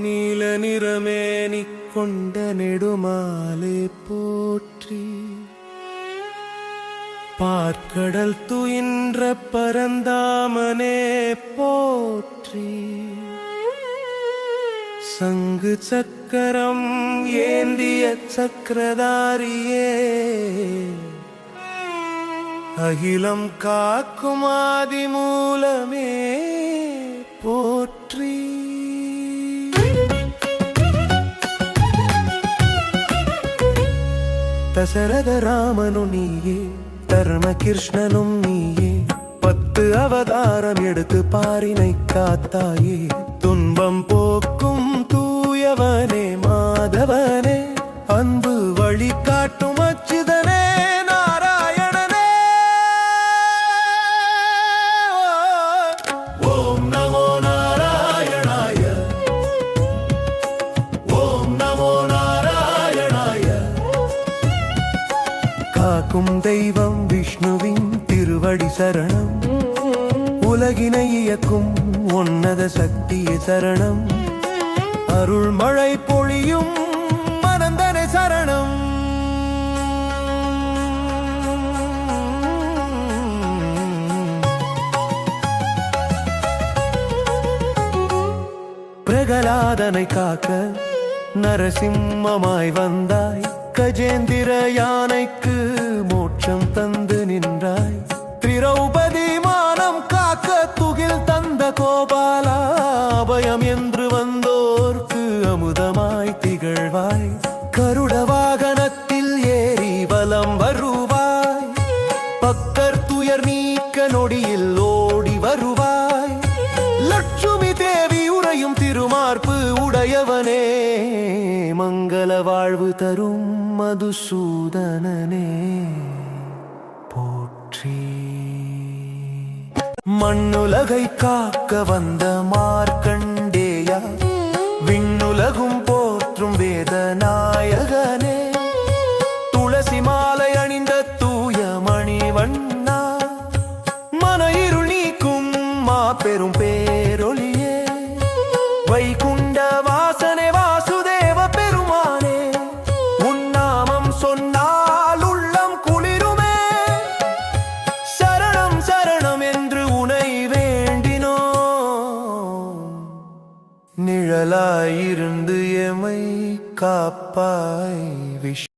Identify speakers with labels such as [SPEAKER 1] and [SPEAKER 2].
[SPEAKER 1] நீல நிறமேனி கொண்ட நெடுமாலே போற்றி. பார்க்கடல் துயின்ற பரந்தாமனே போற்றி. சங்கு சக்கரம் ஏந்திய சக்கரதாரியே, அகிலம் காக்கும் ஆதிமூலமே போற்றி. தசரத ராமனு நீயே, தர்ம கிருஷ்ணனும் நீயே, 10 அவதாரம் எடுத்து பாரினை காத்தாயே. துன்பம் போக்கும் தூயவனே மாதவனே, அன்பு வழி காட்டும் அச்சுதனே நாராயணனே. ஓம் நமோ நாராயணாய, ஓம் நமோ நாராயணாய. காக்கும் தெய்வம் விஷ்ணுவின் திருவடி சரணம், உலகினை இயக்கும் உன்னத சக்தியே சரணம். அருள் மழை பொழியும் மனந்தனை சரணம். பிரகலாதனை காக்க நரசிம்மமாய் வந்தாய். கஜேந்திர யானைக்கு மோட்சம் தந்து நின்றாய். திரௌபதி மானம் காக்க துகில் தந்த கோபாலா, அபயம் என்று வந்தோர்க்கு அமுதமாய் திகழ்வாய். கருட வாகனத்தில் ஏறி வலம் வருவாய். பக்தர் துயர் நீக்க நொடியில் ஓடி வருவாய். லட்சுமி தேவி உறையும் திருமார்பு உடையவனே, மங்கள வாழ்வு தரும் மதுசூதனனே போற்றி. மண்ணுலகை காக்க வந்த மார்க்கண்டேயா, விண்ணுலகும் போற்றும் வேத நாயகனே. துளசி மாலை அணிந்த தூய மணிவண்ணா, மன இருள் நீக்கும் மாபெரும் பேரொளியே. வைகுண்ட வாசனே வாசுதேவ பெருமானே, உன்னாமம் சொன்னால் உள்ளம் குளிருமே. சரணம் சரணம் என்று உனை வேண்டினோ, நிழலாயிருந்து எமை காப்பாய் விஷ்ணு.